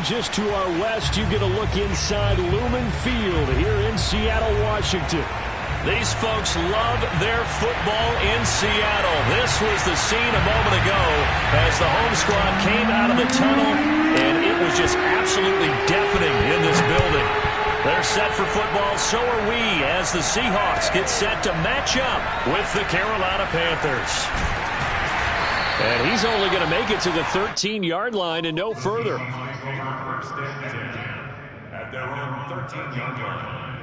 just to our west, you get a look inside Lumen Field here in Seattle, Washington. These folks love their football in Seattle. This was the scene a moment ago as the home squad came out of the tunnel, and it was just absolutely deafening in this building. They're set for football, so are we, as the Seahawks get set to match up with the Carolina Panthers. And he's only going to make it to the 13-yard line and no further. At their own 13-yard line.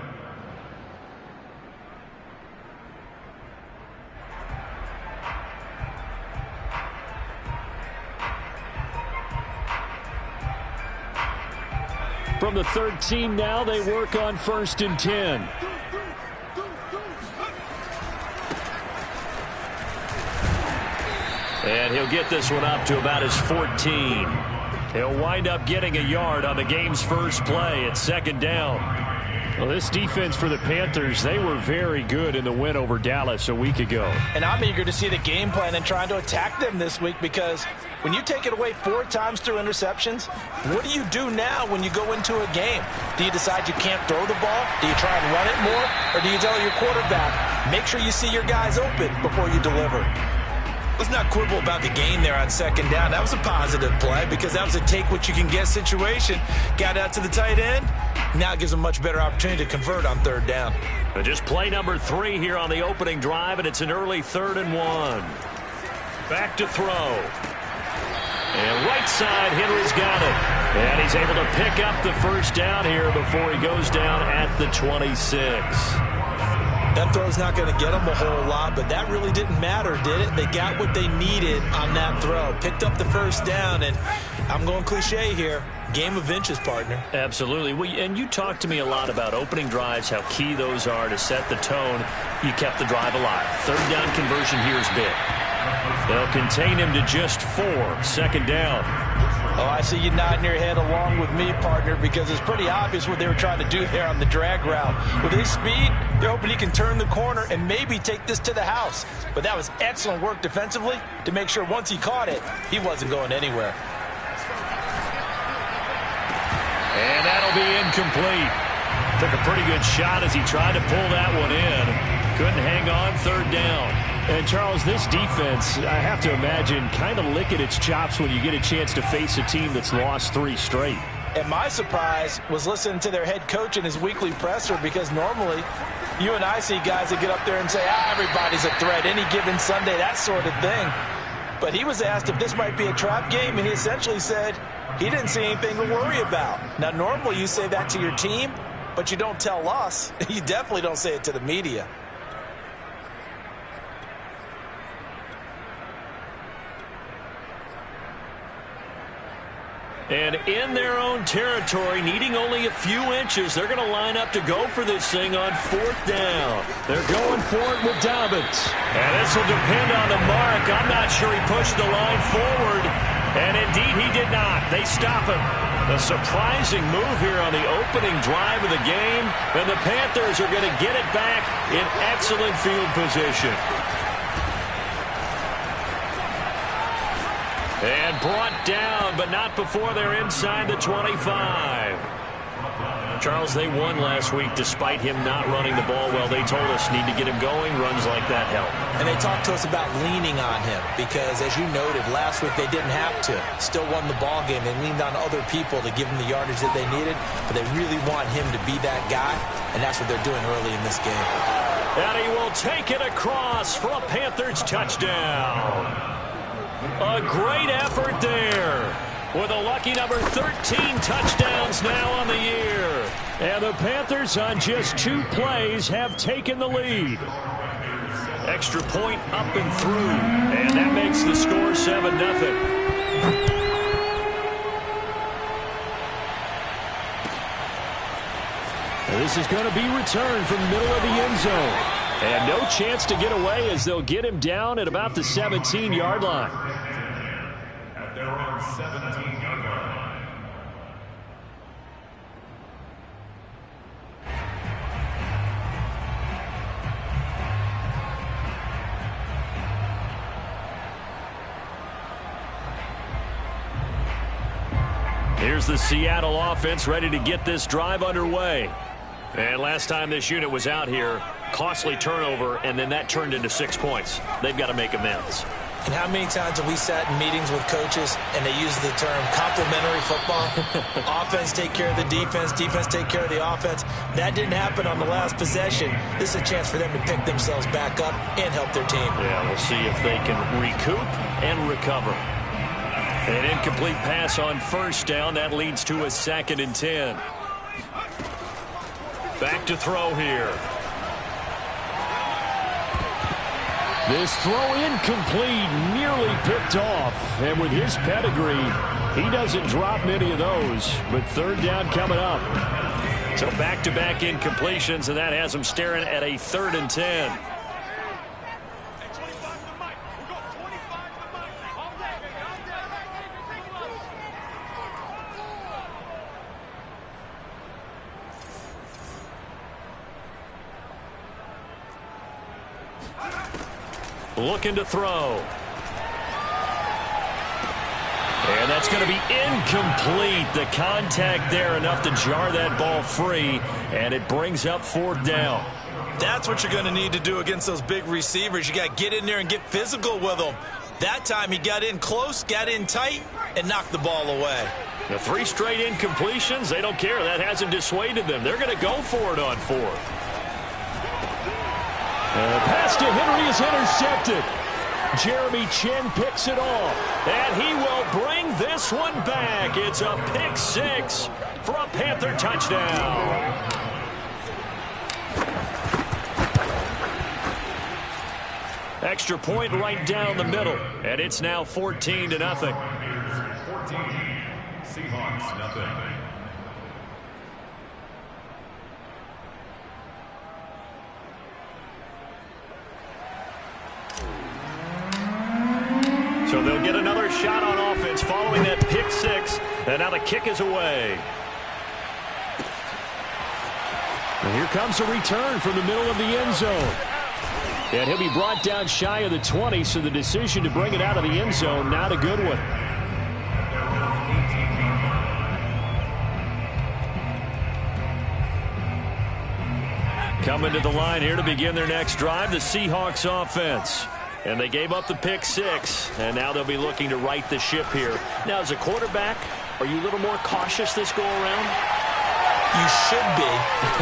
From the 13 now, they work on 1st and 10. And he'll get this one up to about his 14. He'll wind up getting a yard on the game's first play at 2nd down. Well, this defense for the Panthers, they were very good in the win over Dallas a week ago. And I'm eager to see the game plan and trying to attack them this week, because when you take it away 4 times through interceptions, what do you do now when you go into a game? Do you decide you can't throw the ball? Do you try and run it more? Or do you tell your quarterback, make sure you see your guys open before you deliver? Let's not quibble about the gain there on 2nd down. That was a positive play because that was a take-what-you-can-get situation. Got out to the tight end. Now it gives them a much better opportunity to convert on 3rd down. But just play number 3 here on the opening drive, and it's an early 3rd and 1. Back to throw. And right side, Henry's got it. And he's able to pick up the first down here before he goes down at the 26. That throw's not going to get them a whole lot, but that really didn't matter, did it? They got what they needed on that throw. Picked up the first down, and I'm going cliche here. Game of inches, partner. Absolutely. Well, and you talked to me a lot about opening drives, how key those are to set the tone. You kept the drive alive. 3rd down conversion here is big. They'll contain him to just 4. 2nd down. Oh, I see you nodding your head along with me, partner, because it's pretty obvious what they were trying to do there on the drag route. With his speed, they're hoping he can turn the corner and maybe take this to the house. But that was excellent work defensively to make sure once he caught it, he wasn't going anywhere. And that'll be incomplete. Took a pretty good shot as he tried to pull that one in. Couldn't hang on. 3rd down. And, Charles, this defense, I have to imagine, kind of licking its chops when you get a chance to face a team that's lost 3 straight. And my surprise was listening to their head coach in his weekly presser, because normally you and I see guys that get up there and say, everybody's a threat any given Sunday, that sort of thing. But he was asked if this might be a trap game, and he essentially said he didn't see anything to worry about. Now, normally you say that to your team, but you don't tell us. You definitely don't say it to the media. And in their own territory, needing only a few inches, they're going to line up to go for this thing on 4th down. They're going for it with Dobbins. And this will depend on the mark. I'm not sure he pushed the line forward. And indeed, he did not. They stop him. A surprising move here on the opening drive of the game. And the Panthers are going to get it back in excellent field position. And brought down, but not before they're inside the 25. Charles, they won last week despite him not running the ball well. They told us need to get him going. Runs like that help. And they talked to us about leaning on him because, as you noted, last week they didn't have to. Still won the ball game. They leaned on other people to give them the yardage that they needed, but they really want him to be that guy, and that's what they're doing early in this game. And he will take it across for a Panthers touchdown. A great effort there with a lucky number 13 touchdowns now on the year. And the Panthers on just 2 plays have taken the lead. Extra point up and through. And that makes the score 7-0. This is going to be returned from the middle of the end zone. And no chance to get away as they'll get him down at about the 17-yard line. At their own 17-yard line. Here's the Seattle offense ready to get this drive underway. And last time this unit was out here, costly turnover, and then that turned into 6 points. They've got to make amends. And how many times have we sat in meetings with coaches and they use the term complementary football? Offense take care of the defense, defense take care of the offense. That didn't happen on the last possession. This is a chance for them to pick themselves back up and help their team. Yeah, we'll see if they can recoup and recover. An incomplete pass on first down. That leads to a 2nd and 10. Back to throw here. This throw incomplete, nearly picked off. And with his pedigree, he doesn't drop many of those. But 3rd down coming up. So back-to-back incompletions, and that has him staring at a 3rd and 10. Looking to throw. And that's going to be incomplete. The contact there enough to jar that ball free, and it brings up 4th down. That's what you're going to need to do against those big receivers. You got to get in there and get physical with them. That time he got in close, got in tight, and knocked the ball away. The 3 straight incompletions, they don't care. That hasn't dissuaded them. They're going to go for it on 4th. Pass to Henry is intercepted. Jeremy Chinn picks it off. And he will bring this one back. It's a pick 6 for a Panther touchdown. Extra point right down the middle. And it's now 14-0. 14. Seahawks, nothing. So they'll get another shot on offense following that pick 6. And now the kick is away. And here comes a return from the middle of the end zone. And he'll be brought down shy of the 20, so the decision to bring it out of the end zone, not a good one. Coming to the line here to begin their next drive, the Seahawks offense. And they gave up the pick 6, and now they'll be looking to right the ship here. Now, as a quarterback, are you a little more cautious this go-around? You should be,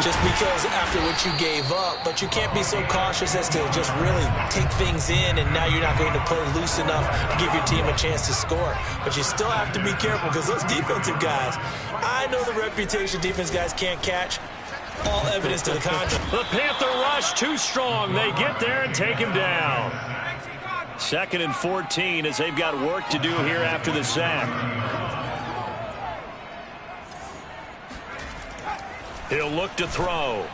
just because after what you gave up, but you can't be so cautious as to just really take things in, and now you're not going to play loose enough to give your team a chance to score. But you still have to be careful, because those defensive guys, I know the reputation defense guys can't catch. All evidence to the contrary. The Panther rush too strong. They get there and take him down. 2nd and 14 as they've got work to do here after the sack. He'll look to throw.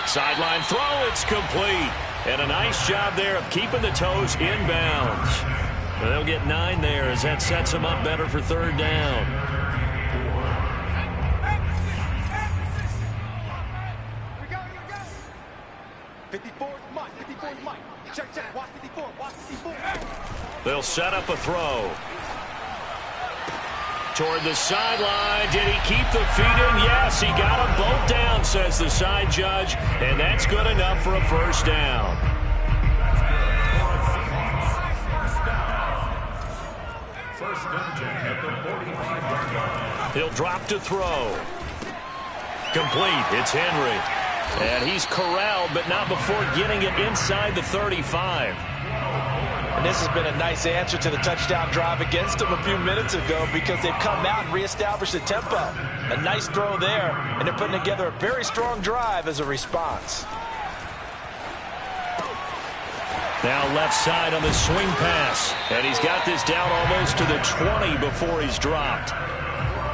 Sideline throw, it's complete. And a nice job there of keeping the toes inbounds. And they'll get 9 there as that sets them up better for 3rd down. They'll set up a throw. Toward the sideline. Did he keep the feet in? Yes, he got them both down, says the side judge. And that's good enough for a 1st down. First down at the 45-yard line. He'll drop to throw. Complete. It's Henry. And he's corralled, but not before getting it inside the 35. And this has been a nice answer to the touchdown drive against them a few minutes ago, because they've come out and reestablished the tempo. A nice throw there, and they're putting together a very strong drive as a response. Now left side on the swing pass. And he's got this down almost to the 20 before he's dropped.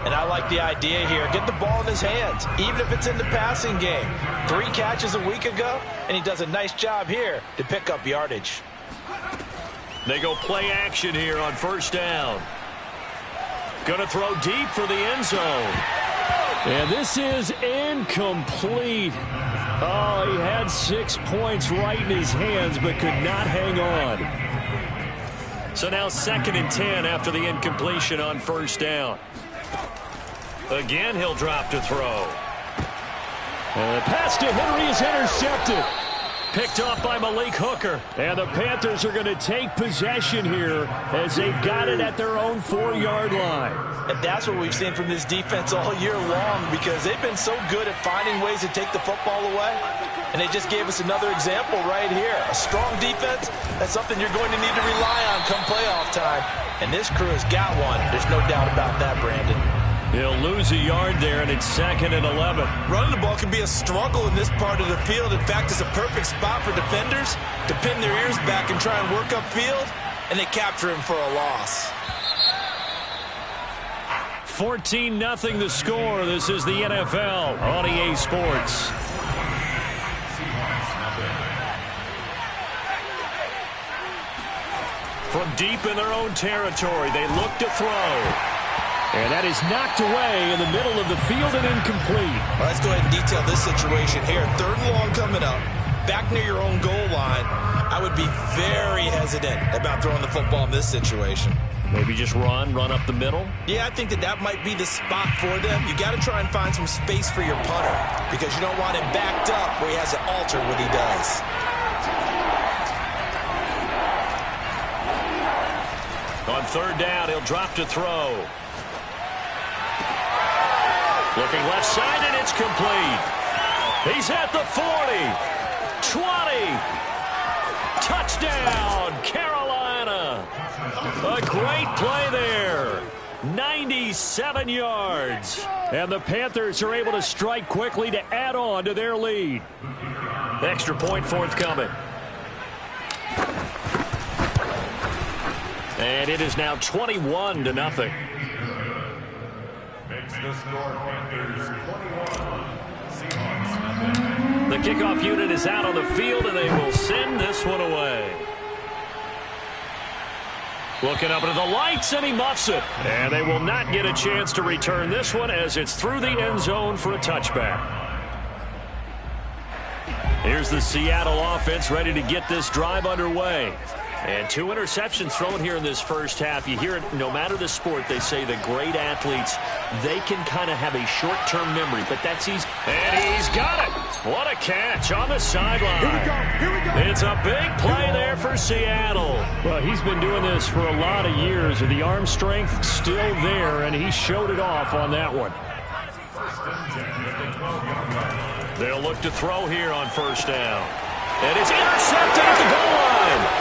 And I like the idea here. Get the ball in his hands, even if it's in the passing game. 3 catches a week ago, and he does a nice job here to pick up yardage. They go play action here on 1st down. Going to throw deep for the end zone. And this is incomplete. Oh, he had 6 points right in his hands, but could not hang on. So now 2nd and 10 after the incompletion on first down. Again, he'll drop to throw. And the pass to Henry is intercepted. Picked off by Malik Hooker. And the Panthers are going to take possession here as they've got it at their own 4-yard line. And that's what we've seen from this defense all year long, because they've been so good at finding ways to take the football away. And they just gave us another example right here. A strong defense, that's something you're going to need to rely on come playoff time. And this crew has got one. There's no doubt about that, Brandon. He'll lose a yard there, and it's 2nd and 11. Running the ball can be a struggle in this part of the field. In fact, it's a perfect spot for defenders to pin their ears back and try and work upfield, and they capture him for a loss. 14-0 the score. This is the NFL on EA Sports. From deep in their own territory, they look to throw. And that is knocked away in the middle of the field and incomplete. Well, let's go ahead and detail this situation here. 3rd and long coming up, back near your own goal line. I would be very hesitant about throwing the football in this situation. Maybe just run up the middle? Yeah, I think that might be the spot for them. You got to try and find some space for your punter, because you don't want him backed up where he has to alter what he does. On 3rd down, he'll drop to throw. Looking left side, and it's complete. He's at the 40, 20. Touchdown, Carolina. A great play there. 97 yards. And the Panthers are able to strike quickly to add on to their lead. Extra point forthcoming. And it is now 21-0. Makes the score Panthers 21. Seahawks. The kickoff unit is out on the field, and they will send this one away. Looking up into the lights, and he muffs it. And they will not get a chance to return this one as it's through the end zone for a touchback. Here's the Seattle offense ready to get this drive underway. And 2 interceptions thrown here in this first half. You hear it, no matter the sport, they say the great athletes, they can kind of have a short-term memory, but that's easy. And he's got it. What a catch on the sideline. Here we go. It's a big play there for Seattle. Well, he's been doing this for a lot of years. The arm strength still there, and he showed it off on that one. They'll look to throw here on first down. And it's intercepted at the goal line.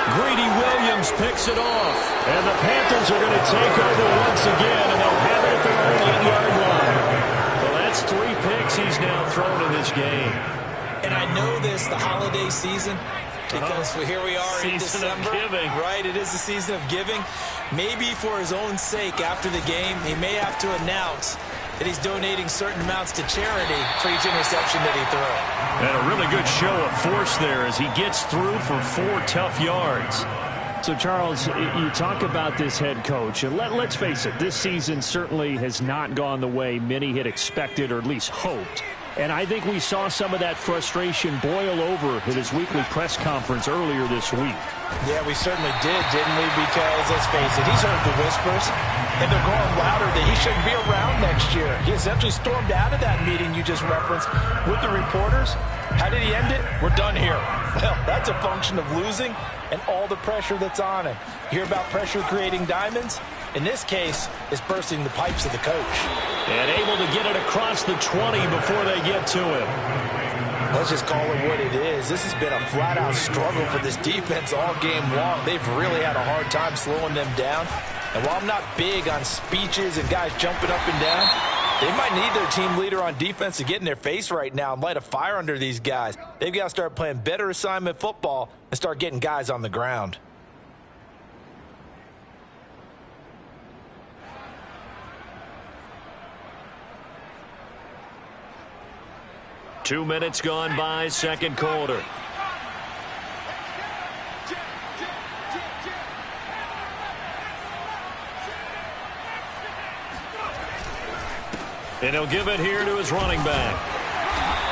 Greedy Williams picks it off. And the Panthers are going to take over once again, and they'll have it at their own 8-yard line. Well, that's 3 picks he's now thrown in this game. And I know this, the holiday season, because here we are in December. Season of giving. Right, it is the season of giving. Maybe for his own sake after the game, he may have to announce that he's donating certain amounts to charity for each interception that he threw. And a really good show of force there as he gets through for 4 tough yards. So, Charles, you talk about this head coach, and let's face it, this season certainly has not gone the way many had expected or at least hoped. And I think we saw some of that frustration boil over at his weekly press conference earlier this week. Yeah, we certainly did, didn't we? Because, let's face it, he's heard the whispers, and they're growing louder that he shouldn't be around next year. He essentially stormed out of that meeting you just referenced with the reporters. How did he end it? We're done here. Well, that's a function of losing and all the pressure that's on him. You hear about pressure creating diamonds? In this case, it's bursting the pipes of the coach. And able to get it across the 20 before they get to him. Let's just call it what it is. This has been a flat-out struggle for this defense all game long. They've really had a hard time slowing them down. And while I'm not big on speeches and guys jumping up and down, they might need their team leader on defense to get in their face right now and light a fire under these guys. They've got to start playing better assignment football and start getting guys on the ground. Two minutes gone by, second quarter. And he'll give it here to his running back.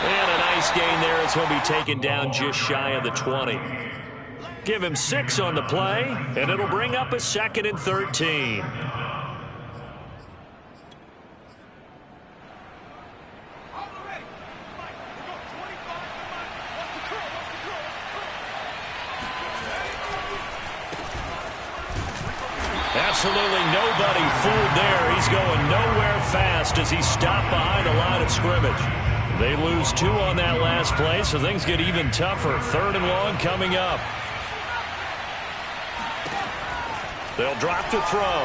And a nice gain there as he'll be taken down just shy of the 20. Give him 6 on the play, and it'll bring up a 2nd and 13. Absolutely nobody fooled there. He's going nowhere fast as he's stopped behind the line of scrimmage. They lose 2 on that last play, so things get even tougher. 3rd and long coming up. They'll drop to throw.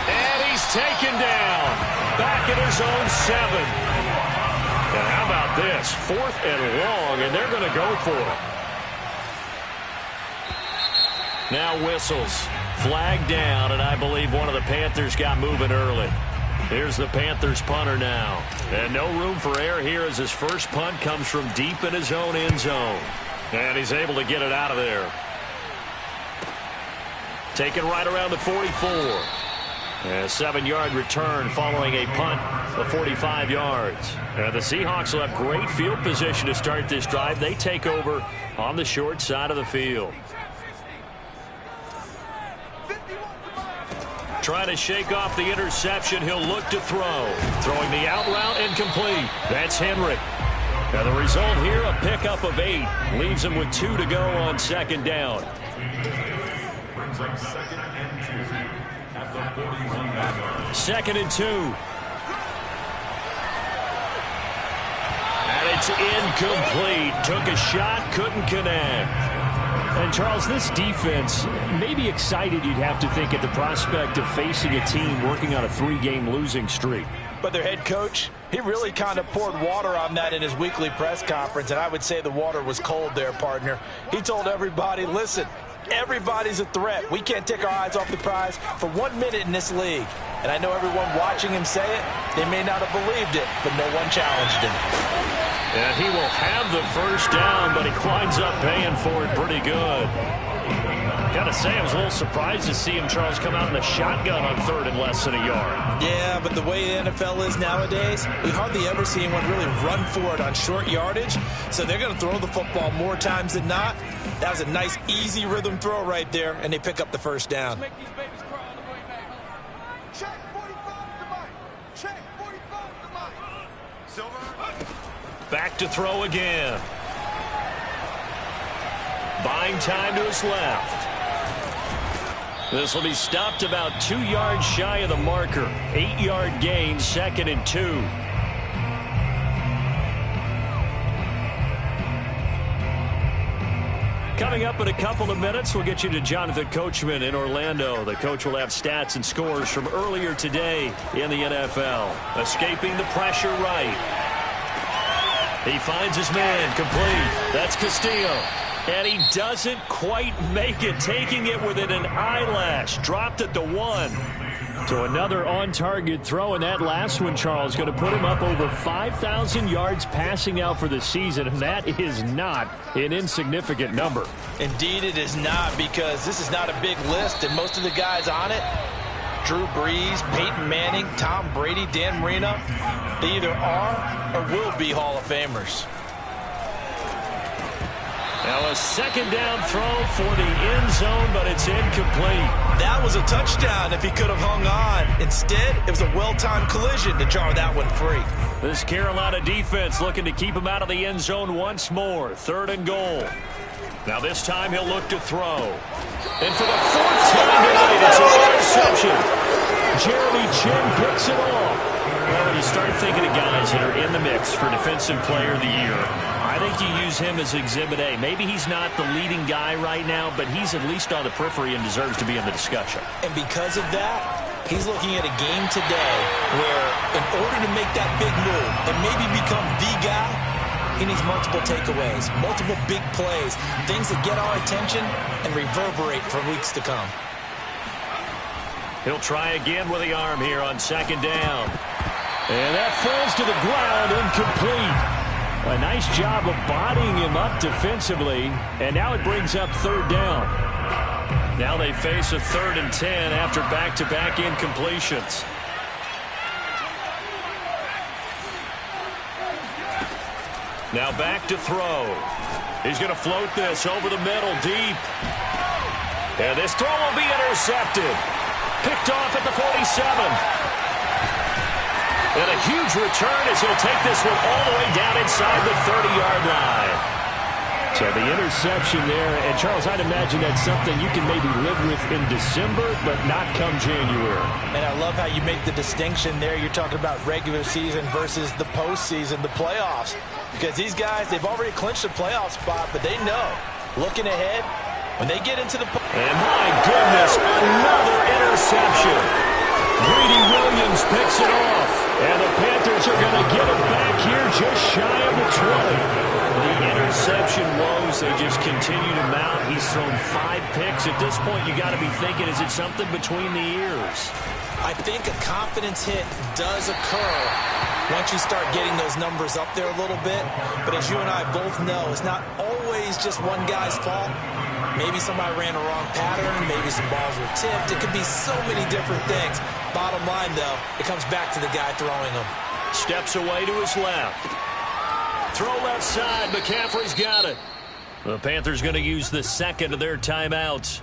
And he's taken down. Back at his own 7. And how about this? 4th and long, and they're going to go for it. Now whistles. Flag down, and I believe one of the Panthers got moving early. Here's the Panthers punter now. And no room for error here as his first punt comes from deep in his own end zone. And he's able to get it out of there. Taken right around the 44. A 7-yard return following a punt of 45 yards. And the Seahawks will have great field position to start this drive. They take over on the short side of the field. Trying to shake off the interception. He'll look to throw. Throwing the out route and complete. That's Henry. Now the result here, a pickup of 8. Leaves him with 2 to go on 2nd down. Brings up 2nd and 2 at the 41. 2nd and 2. And it's incomplete. Took a shot, couldn't connect. And, Charles, this defense may be excited, you'd have to think, at the prospect of facing a team working on a 3-game losing streak. But their head coach, he really kind of poured water on that in his weekly press conference, and I would say the water was cold there, partner. He told everybody, listen, everybody's a threat. We can't take our eyes off the prize for 1 minute in this league. And I know everyone watching him say it, they may not have believed it, but no one challenged him. And he will have the first down, but he winds up paying for it pretty good. Got to say, I was a little surprised to see him, Charles, come out in the shotgun on 3rd and less than a yard. Yeah, but the way the NFL is nowadays, we hardly ever see anyone really run for it on short yardage. So they're going to throw the football more times than not. That was a nice, easy rhythm throw right there, and they pick up the first down. Check 45 to Mike. Check 45 to Mike. Silver. Back to throw again. Buying time to his left. This will be stopped about 2 yards shy of the marker. 8-yard gain, 2nd and 2. Coming up in a couple of minutes, we'll get you to Jonathan Coachman in Orlando. The coach will have stats and scores from earlier today in the NFL. Escaping the pressure right. He finds his man, complete. That's Castillo. And he doesn't quite make it, taking it within an eyelash. Dropped at the 1. To another on-target throw, and that last one, Charles, going to put him up over 5,000 yards passing out for the season, and that is not an insignificant number. Indeed it is not, because this is not a big list, and most of the guys on it, Drew Brees, Peyton Manning, Tom Brady, Dan Marino, they either are or will be Hall of Famers. Now a 2nd down throw for the end zone, but it's incomplete. That was a touchdown if he could have hung on. Instead, it was a well-timed collision to jar that one free. This Carolina defense looking to keep him out of the end zone once more. 3rd and goal. Now this time he'll look to throw. And for the 4th time tonight, it's an interception. Jeremy Chinn picks it off. Well, when you start thinking of guys that are in the mix for Defensive Player of the Year, I think you use him as Exhibit A. Maybe he's not the leading guy right now, but he's at least on the periphery and deserves to be in the discussion. And because of that, he's looking at a game today where in order to make that big move and maybe become the guy, he needs multiple takeaways, multiple big plays, things that get our attention and reverberate for weeks to come. He'll try again with the arm here on 2nd down. And that falls to the ground, incomplete. A nice job of bodying him up defensively, and now it brings up 3rd down. Now they face a 3rd and 10 after back-to-back incompletions. Now back to throw. He's going to float this over the middle, deep. And this throw will be intercepted. Picked off at the 47. And a huge return as he'll take this one all the way down inside the 30-yard line. So the interception there, and Charles, I'd imagine that's something you can maybe live with in December, but not come January. And I love how you make the distinction there. You're talking about regular season versus the postseason, the playoffs. Because these guys, they've already clinched a playoff spot, but they know, looking ahead, when they get into the... And my goodness, another interception. Greedy Williams picks it off. And the Panthers are going to get it back here just shy of the 20. The interception woes, they just continue to mount. He's thrown 5 picks. At this point, you got to be thinking, is it something between the ears? I think a confidence hit does occur once you start getting those numbers up there a little bit. But as you and I both know, it's not always just one guy's fault. Maybe somebody ran a wrong pattern. Maybe some balls were tipped. It could be so many different things. Bottom line, though, it comes back to the guy throwing them. Steps away to his left. Throw left side. McCaffrey's got it. The Panthers going to use the second of their timeouts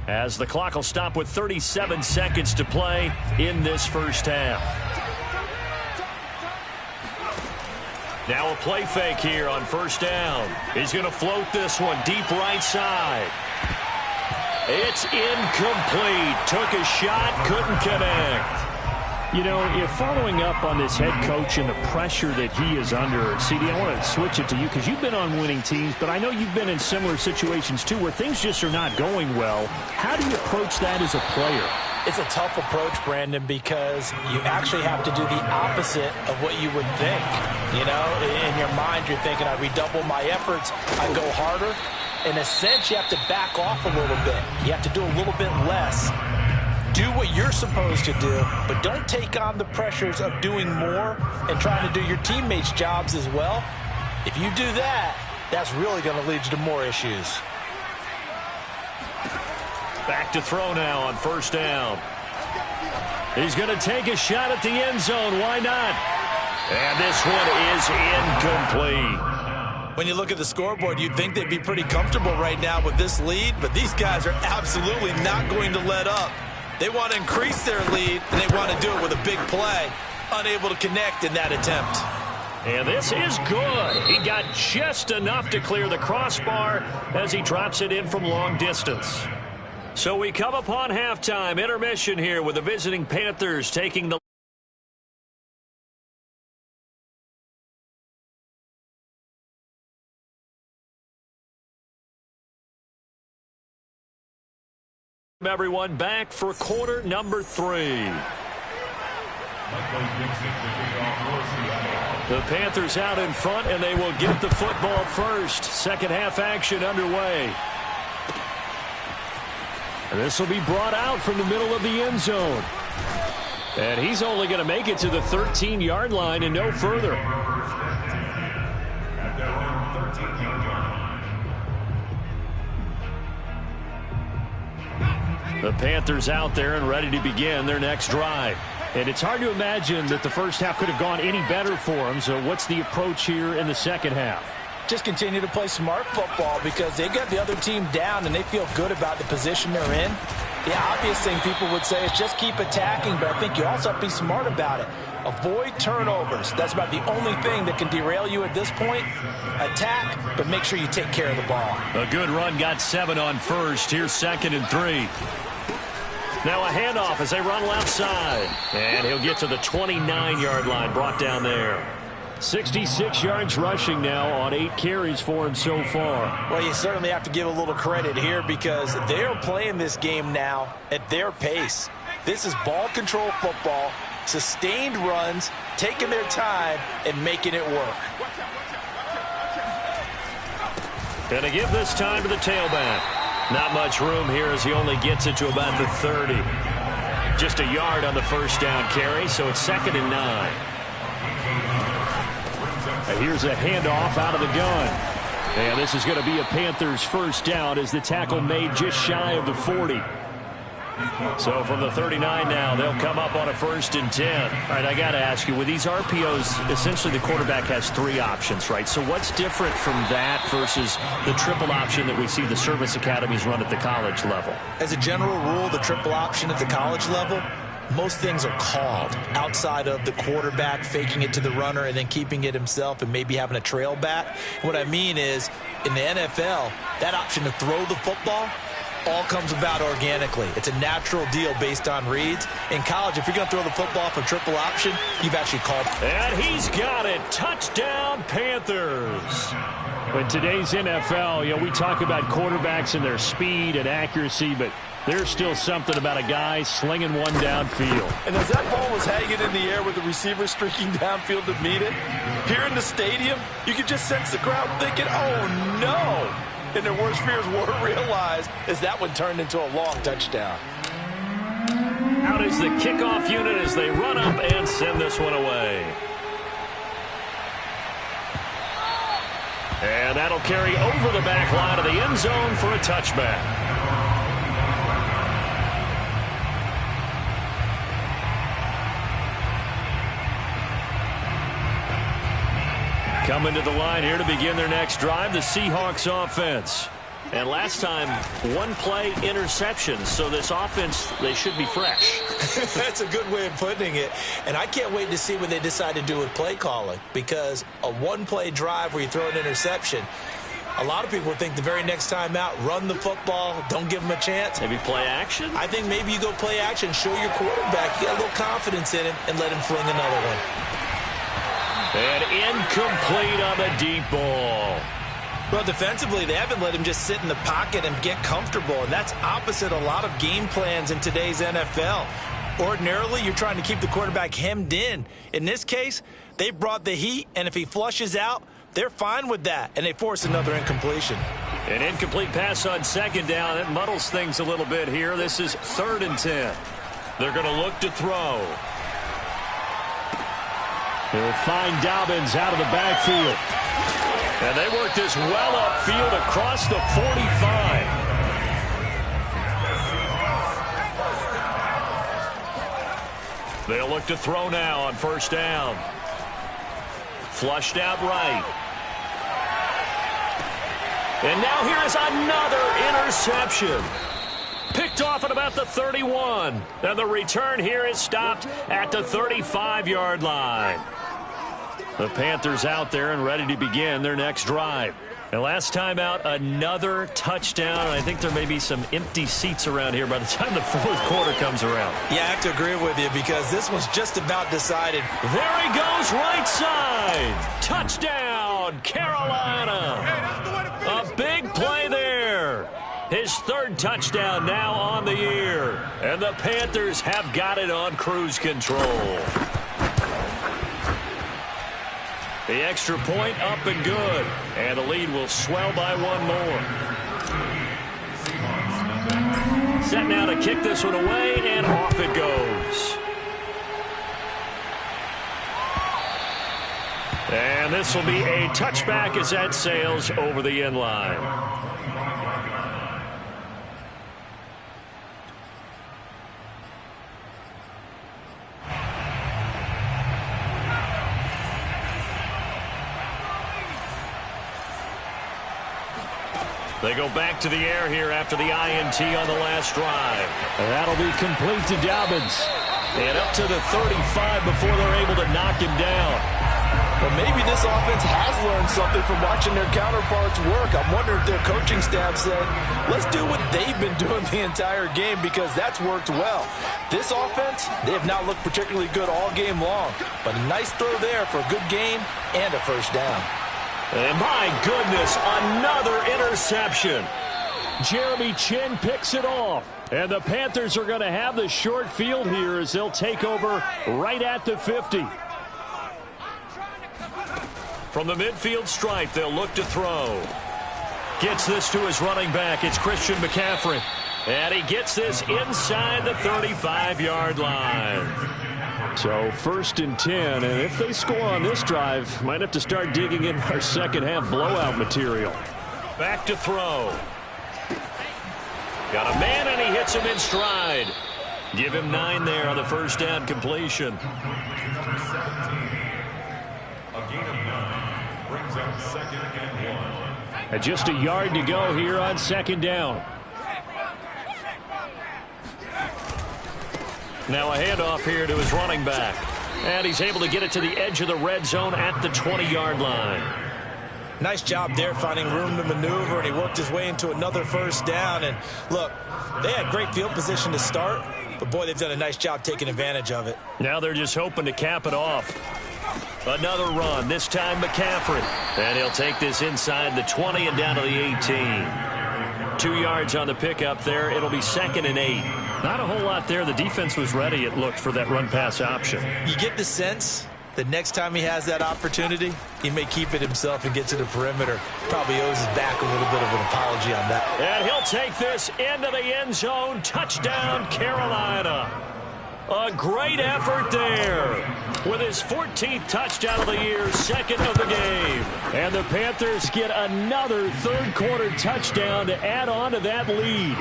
as the clock will stop with 37 seconds to play in this first half. Now a play fake here on first down. He's going to float this one deep right side. It's incomplete. Took a shot, couldn't connect. You know, if following up on this head coach and the pressure that he is under, CD, I want to switch it to you because you've been on winning teams, but I know you've been in similar situations too where things just are not going well. How do you approach that as a player? It's a tough approach, Brandon, because you actually have to do the opposite of what you would think. You know, in your mind, you're thinking, I redouble my efforts, I go harder. In a sense, you have to back off a little bit. You have to do a little bit less. Do what you're supposed to do, but don't take on the pressures of doing more and trying to do your teammates' jobs as well. If you do that, that's really going to lead you to more issues. Back to throw now on first down. He's going to take a shot at the end zone. Why not? And this one is incomplete. When you look at the scoreboard, you'd think they'd be pretty comfortable right now with this lead, but these guys are absolutely not going to let up. They want to increase their lead, and they want to do it with a big play. Unable to connect in that attempt. And this is good. He got just enough to clear the crossbar as he drops it in from long distance. So we come upon halftime intermission here with the visiting Panthers taking the everyone back for quarter number 3. The Panthers out in front, and they will get the football first. Second half action underway. And this will be brought out from the middle of the end zone. And he's only going to make it to the 13-yard line and no further. The Panthers out there and ready to begin their next drive. And it's hard to imagine that the first half could have gone any better for them. So what's the approach here in the second half? Just continue to play smart football because they got the other team down and they feel good about the position they're in. The obvious thing people would say is just keep attacking, but I think you also have to be smart about it. Avoid turnovers. That's about the only thing that can derail you at this point. Attack, but make sure you take care of the ball. A good run, got 7 on first. Here's 2nd and 3. Now a handoff as they run left side. And he'll get to the 29-yard line, brought down there. 66 yards rushing now on 8 carries for him so far. Well, you certainly have to give a little credit here because they're playing this game now at their pace. This is ball control football, sustained runs, taking their time, and making it work. Going to give this time to the tailback. Not much room here as he only gets it to about the 30. Just a yard on the first down carry, so it's 2nd and 9. Here's a handoff out of the gun. And this is going to be a Panthers first down as the tackle made just shy of the 40. So from the 39 now, they'll come up on a 1st and 10. All right, I got to ask you, with these RPOs, essentially the quarterback has 3 options, right? So what's different from that versus the triple option that we see the service academies run at the college level? As a general rule, the triple option at the college level, most things are called outside of the quarterback faking it to the runner and then keeping it himself and maybe having a trail back. What I mean is, in the NFL, that option to throw the football all comes about organically. It's a natural deal based on reads. In college, if you're going to throw the football for triple option, you've actually called. And he's got it. Touchdown, Panthers. In today's NFL, you know, we talk about quarterbacks and their speed and accuracy, but there's still something about a guy slinging one downfield. And as that ball was hanging in the air with the receiver streaking downfield to meet it, here in the stadium, you could just sense the crowd thinking, oh, no. And their worst fears were realized as that one turned into a long touchdown. Out is the kickoff unit as they run up and send this one away. And that'll carry over the back line of the end zone for a touchback. Coming to the line here to begin their next drive, the Seahawks offense. And last time, 1-play interception. So this offense, they should be fresh. That's a good way of putting it. And I can't wait to see what they decide to do with play calling. Because a 1-play drive where you throw an interception, a lot of people think the very next time out, run the football, don't give them a chance. Maybe play action? I think maybe you go play action, show your quarterback, you got a little confidence in him, and let him fling another one. And incomplete on the deep ball. Well, defensively, they haven't let him just sit in the pocket and get comfortable, and that's opposite a lot of game plans in today's NFL. Ordinarily, you're trying to keep the quarterback hemmed in. In this case, they brought the heat, and if he flushes out, they're fine with that, and they force another incompletion. An incomplete pass on 2nd down. It muddles things a little bit here. This is 3rd and 10. They're going to look to throw. He'll find Dobbins out of the backfield. And they work this well upfield across the 45. They'll look to throw now on 1st down. Flushed out right. And now here is another interception. Picked off at about the 31. And the return here is stopped at the 35-yard line. The Panthers out there and ready to begin their next drive. And last time out, another touchdown. And I think there may be some empty seats around here by the time the 4th quarter comes around. Yeah, I have to agree with you because this was just about decided. There he goes, right side. Touchdown, Carolina. A big play there. His 3rd touchdown now on the year. And the Panthers have got it on cruise control. The extra point up and good. And the lead will swell by 1 more. Set now to kick this one away, and off it goes. And this will be a touchback as that sails over the end line. They go back to the air here after the INT on the last drive. And that'll be complete to Dobbins. And up to the 35 before they're able to knock him down. Well, maybe this offense has learned something from watching their counterparts work. I'm wondering if their coaching staff said, let's do what they've been doing the entire game because that's worked well. This offense, they have not looked particularly good all game long. But a nice throw there for a good game and a 1st down. And my goodness, another interception. Jeremy Chinn picks it off. And the Panthers are going to have the short field here as they'll take over right at the 50. From the midfield stripe, they'll look to throw. Gets this to his running back. It's Christian McCaffrey. And he gets this inside the 35-yard line. So 1st and 10, and if they score on this drive, might have to start digging in our second half blowout material. Back to throw. Got a man, and he hits him in stride. Give him 9 there on the first down completion. Number 17. A gain of 9 brings up 2nd and 1. And just a yard to go here on 2nd down. Now a handoff here to his running back. And he's able to get it to the edge of the red zone at the 20-yard line. Nice job there finding room to maneuver, and he worked his way into another first down. And look, they had great field position to start, but boy, they've done a nice job taking advantage of it. Now they're just hoping to cap it off. Another run, this time McCaffrey. And he'll take this inside the 20 and down to the 18. 2 yards on the pickup there. It'll be 2nd and 8. Not a whole lot there. The defense was ready, it looked, for that run-pass option. You get the sense that next time he has that opportunity, he may keep it himself and get to the perimeter. Probably owes his back a little bit of an apology on that. And he'll take this into the end zone. Touchdown, Carolina. A great effort there with his 14th touchdown of the year, 2nd of the game. And the Panthers get another third-quarter touchdown to add on to that lead.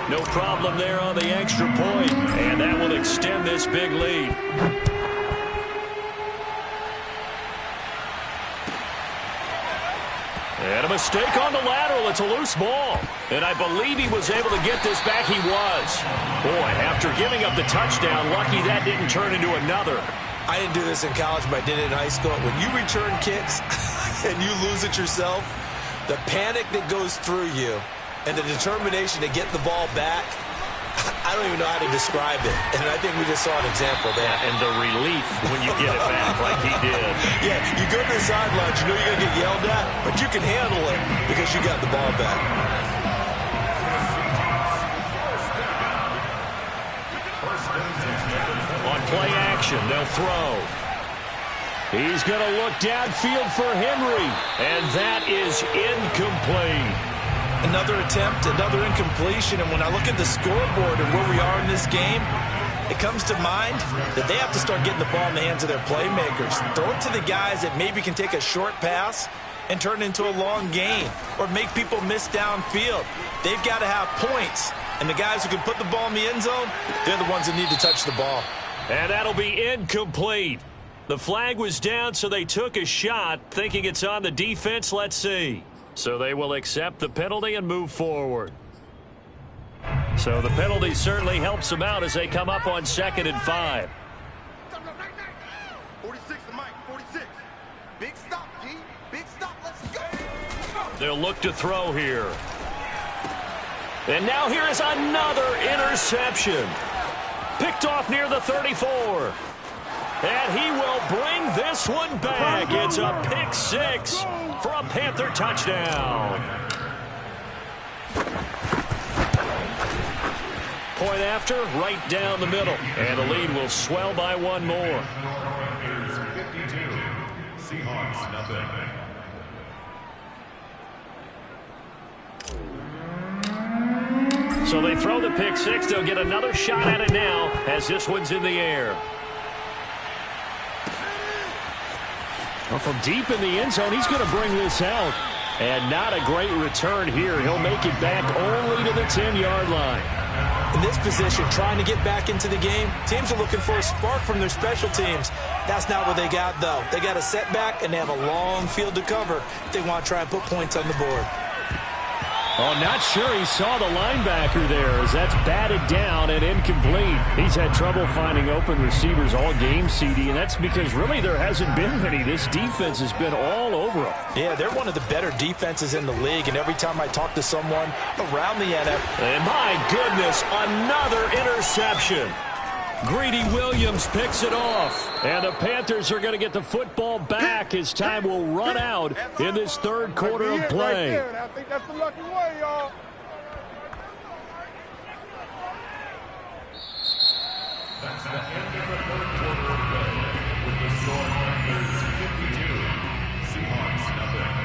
No problem there on the extra point, and that will extend this big lead. And a mistake on the lateral. It's a loose ball. And I believe he was able to get this back. He was. Boy, after giving up the touchdown, lucky that didn't turn into another. I didn't do this in college, but I did it in high school. When you return kicks and you lose it yourself, the panic that goes through you and the determination to get the ball back, I don't even know how to describe it. And I think we just saw an example there. And the relief when you get it back like he did. Yeah, you go to the sidelines, you know you're going to get yelled at, but you can handle it because you got the ball back. On play action, they'll throw. He's going to look downfield for Henry, and that is incomplete. Another attempt, another incompletion, and when I look at the scoreboard and where we are in this game, it comes to mind that they have to start getting the ball in the hands of their playmakers. Throw it to the guys that maybe can take a short pass and turn it into a long gain or make people miss downfield. They've got to have points, and the guys who can put the ball in the end zone, they're the ones that need to touch the ball. And that'll be incomplete. The flag was down, so they took a shot, thinking it's on the defense. Let's see. So they will accept the penalty and move forward. So the penalty certainly helps them out as they come up on 2nd and 5. 46 to Mike, 46. Big stop, G. Big stop, let's go. They'll look to throw here. And now here is another interception. Picked off near the 34. And he will bring this one back. It's a pick 6 for a Panther touchdown. Point after, right down the middle. And the lead will swell by one more. Is 52. Seahawks, nothing. So they throw the pick 6. They'll get another shot at it now as this one's in the air. Well, from deep in the end zone, he's going to bring this out. And not a great return here. He'll make it back only to the 10-yard line. In this position, trying to get back into the game, teams are looking for a spark from their special teams. That's not what they got, though. They got a setback, and they have a long field to cover if they want to try and put points on the board. Oh, not sure he saw the linebacker there as that's batted down and incomplete. He's had trouble finding open receivers all game, CD, and that's because really there hasn't been many. This defense has been all over them. Yeah, they're one of the better defenses in the league, and every time I talk to someone around the NFL. And my goodness, another interception. Greedy Williams picks it off. And the Panthers are going to get the football back as time will run out in this third quarter of play. Right there. I think that's the lucky way, y'all. That's the end of the third quarter of play. With the score Panthers 52. Seahawks, nothing.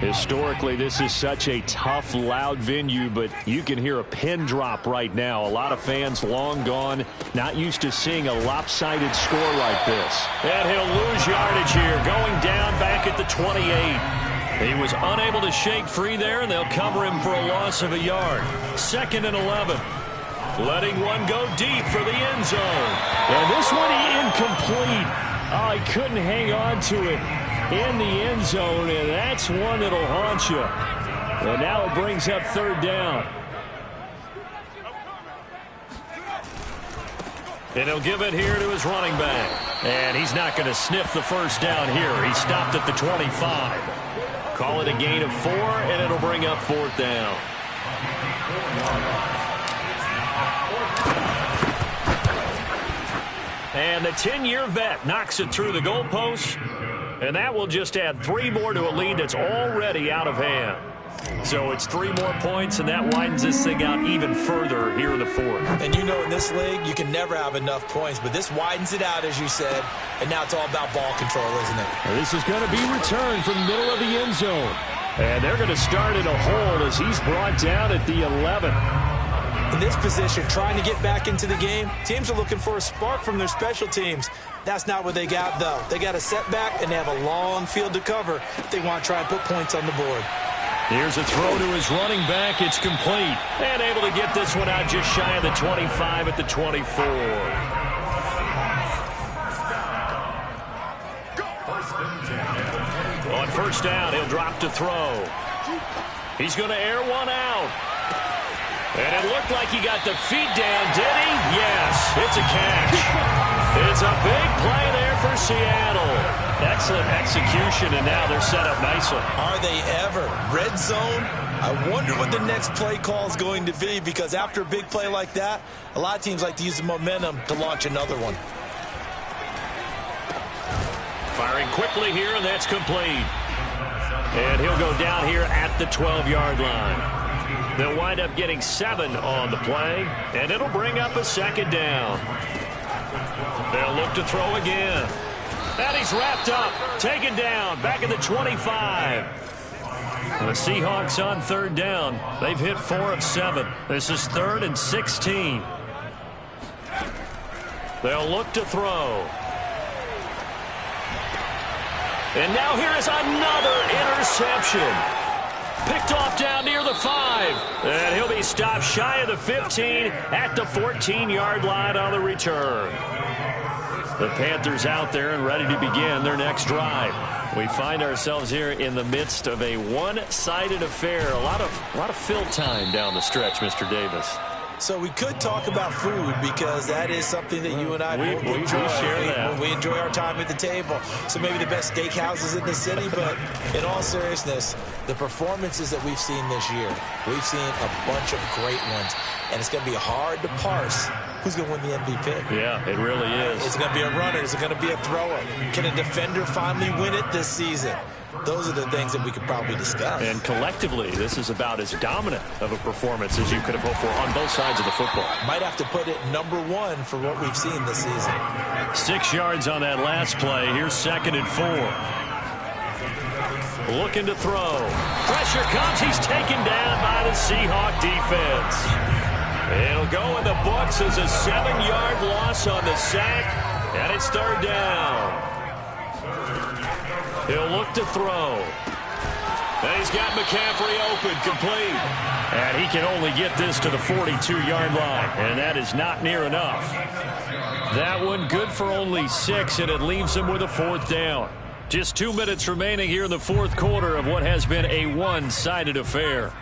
Historically, this is such a tough, loud venue, but you can hear a pin drop right now. A lot of fans long gone, not used to seeing a lopsided score like this. And he'll lose yardage here, going down back at the 28. He was unable to shake free there, and they'll cover him for a loss of a yard. 2nd and 11. Letting one go deep for the end zone. And this one incomplete. Oh, he couldn't hang on to it in the end zone, and that's one that'll haunt you. And now it brings up 3rd down. And he'll give it here to his running back. And he's not going to sniff the 1st down here. He stopped at the 25. Call it a gain of 4, and it'll bring up 4th down. And the 10-year vet knocks it through the goalpost. And that will just add 3 more to a lead that's already out of hand. So it's 3 more points, and that widens this thing out even further here in the 4th. And you know, in this league, you can never have enough points, but this widens it out, as you said, and now it's all about ball control, isn't it? This is going to be returned from the middle of the end zone. And they're going to start in a hold as he's brought down at the 11. In this position, trying to get back into the game, teams are looking for a spark from their special teams. That's not what they got, though. They got a setback, and they have a long field to cover if they want to try and put points on the board. Here's a throw to his running back. It's complete. And able to get this one out just shy of the 25 at the 24. On 1st down, he'll drop to throw. He's going to air one out. And it looked like he got the feet down, did he? Yes, it's a catch. It's a big play there for Seattle. Excellent execution, and now they're set up nicely. Are they ever? Red zone? I wonder what the next play call is going to be, because after a big play like that, a lot of teams like to use the momentum to launch another one. Firing quickly here, and that's complete. And he'll go down here at the 12-yard line. They'll wind up getting 7 on the play, and it'll bring up a 2nd down. They'll look to throw again. And he's wrapped up, taken down, back at the 25. The Seahawks on 3rd down. They've hit 4 of 7. This is 3rd and 16. They'll look to throw. And now here is another interception. Picked off down near the 5. And he'll be stopped shy of the 15 at the 14-yard line on the return. The Panthers out there and ready to begin their next drive. We find ourselves here in the midst of a one-sided affair. A lot of fill time down the stretch, Mr. Davis. So we could talk about food, because that is something that you and I both enjoy. We share that. We enjoy our time at the table. So maybe the best steakhouses in the city, but in all seriousness, the performances that we've seen this year, we've seen a bunch of great ones, and it's going to be hard to parse who's going to win the MVP. Yeah, it really is. Is it going to be a runner? Is it going to be a thrower? Can a defender finally win it this season? Those are the things that we could probably discuss. And collectively, this is about as dominant of a performance as you could have hoped for on both sides of the football. Might have to put it #1 for what we've seen this season. 6 yards on that last play. Here's 2nd and 4. Looking to throw. Pressure comes. He's taken down by the Seahawk defense. It'll go in the books as a 7-yard loss on the sack, and it's 3rd down. He'll look to throw. And he's got McCaffrey open, complete. And he can only get this to the 42-yard line, and that is not near enough. That one good for only 6, and it leaves him with a 4th down. Just 2 minutes remaining here in the 4th quarter of what has been a one-sided affair.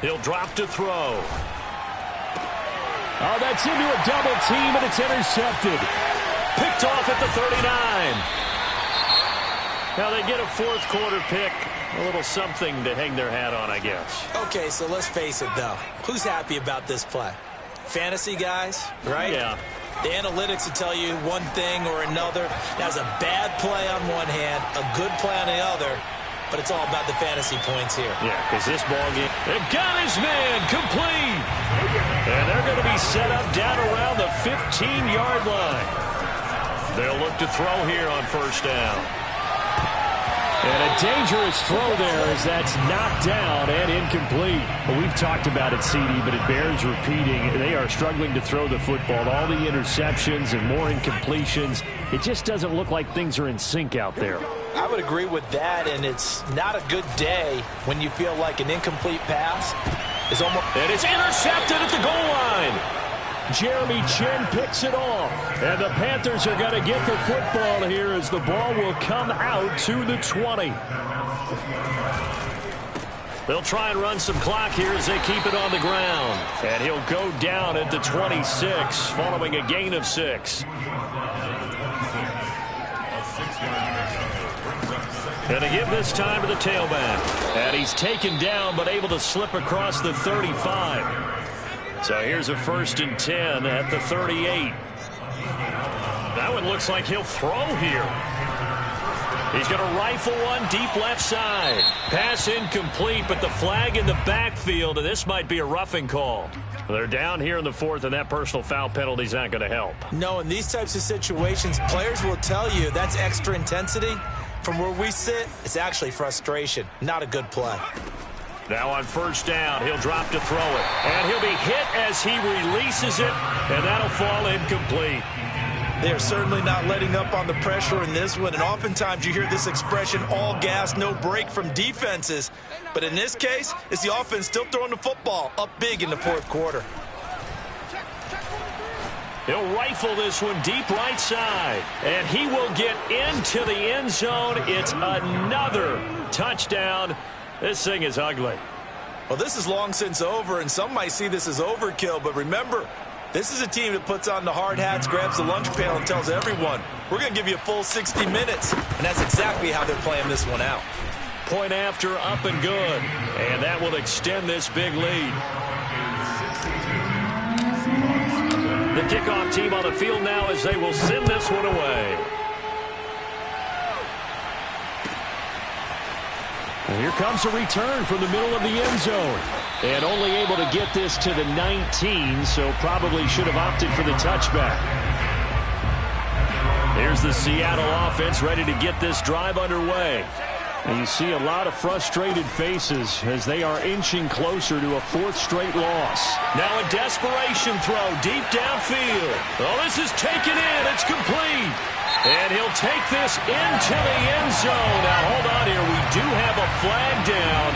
He'll drop to throw. Oh, that's into a double team, and it's intercepted. Picked off at the 39. Now they get a 4th quarter pick. A little something to hang their hat on, I guess. Okay, so let's face it, though. Who's happy about this play? Fantasy guys, right? Yeah. The analytics will tell you one thing or another. That's a bad play on one hand, a good play on the other, but it's all about the fantasy points here. Yeah, because this ball game, they've got his man complete. And they're going to be set up down around the 15-yard line. They'll look to throw here on 1st down. And a dangerous throw there as that's knocked down and incomplete. Well, we've talked about it, CD, but it bears repeating. They are struggling to throw the football. All the interceptions and more incompletions. It just doesn't look like things are in sync out there. I would agree with that, and it's not a good day when you feel like an incomplete pass is almost... And it's intercepted at the goal line. Jeremy Chinn picks it off. And the Panthers are going to get the football here as the ball will come out to the 20. They'll try and run some clock here as they keep it on the ground. And he'll go down at the 26 following a gain of 6. And to give this time to the tailback. And he's taken down but able to slip across the 35. So here's a 1st and 10 at the 38. That one looks like he'll throw here. He's going to rifle one deep left side. Pass incomplete, but the flag in the backfield, and this might be a roughing call. They're down here in the 4th, and that personal foul penalty is not going to help. No, in these types of situations, players will tell you that's extra intensity. From where we sit, it's actually frustration. Not a good play. Now on 1st down, he'll drop to throw it. And he'll be hit as he releases it, and that'll fall incomplete. They're certainly not letting up on the pressure in this one, and oftentimes you hear this expression, all gas, no break from defenses. But in this case, it's the offense still throwing the football up big in the 4th quarter. He'll rifle this one deep right side, and he will get into the end zone. It's another touchdown. This thing is ugly. Well, this is long since over, and some might see this as overkill, but remember, this is a team that puts on the hard hats, grabs the lunch pail, and tells everyone, we're going to give you a full 60 minutes, and that's exactly how they're playing this one out. Point after, up and good, and that will extend this big lead. The kickoff team on the field now as they will send this one away. And here comes a return from the middle of the end zone. And only able to get this to the 19, so probably should have opted for the touchback. Here's the Seattle offense ready to get this drive underway. And you see a lot of frustrated faces as they are inching closer to a 4th straight loss. Now a desperation throw deep downfield. Oh, this is taken in. It's complete. And he'll take this into the end zone. Now, hold on here. We do have a flag down.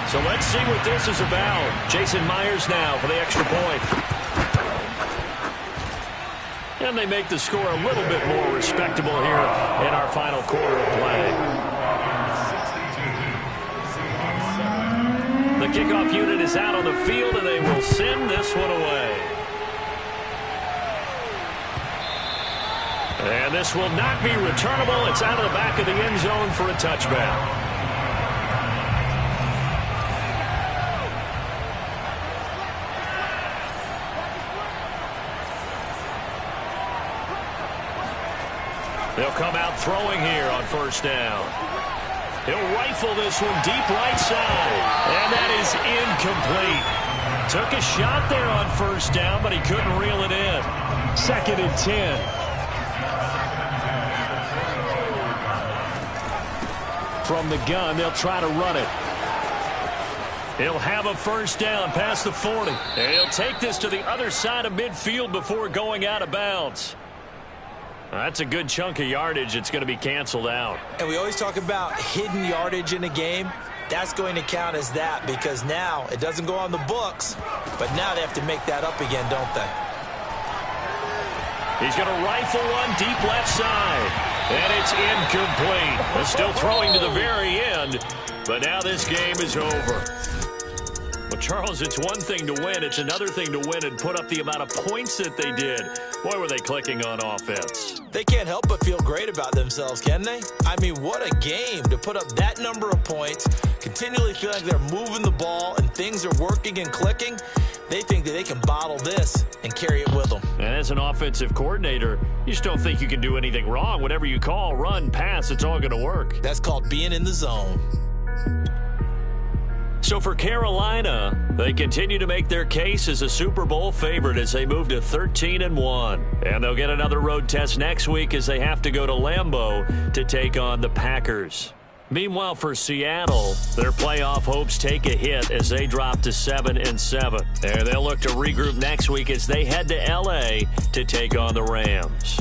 So let's see what this is about. Jason Myers now for the extra point. And they make the score a little bit more respectable here in our final quarter of play. The kickoff unit is out on the field, and they will send this one away. And this will not be returnable. It's out of the back of the end zone for a touchback. They'll come out throwing here on 1st down. He'll rifle this one deep right side. And that is incomplete. Took a shot there on 1st down, but he couldn't reel it in. 2nd and 10. From the gun, they'll try to run it. He'll have a 1st down past the 40. And he'll take this to the other side of midfield before going out of bounds. That's a good chunk of yardage. It's going to be canceled out. And we always talk about hidden yardage in a game. That's going to count as that because now it doesn't go on the books, but now they have to make that up again, don't they? He's going to rifle one deep left side. And it's incomplete. They're still throwing to the very end, but now this game is over. Well, Charles, it's one thing to win. It's another thing to win and put up the amount of points that they did. Boy, were they clicking on offense. They can't help but feel great about themselves, can they? I mean, what a game to put up that number of points, continually feel like they're moving the ball and things are working and clicking. They think that they can bottle this and carry it with them. And as an offensive coordinator, you just don't think you can do anything wrong. Whatever you call, run, pass, it's all going to work. That's called being in the zone. So for Carolina, they continue to make their case as a Super Bowl favorite as they move to 13-1. And they'll get another road test next week as they have to go to Lambeau to take on the Packers. Meanwhile, for Seattle, their playoff hopes take a hit as they drop to 7-7. They'll look to regroup next week as they head to L.A. to take on the Rams.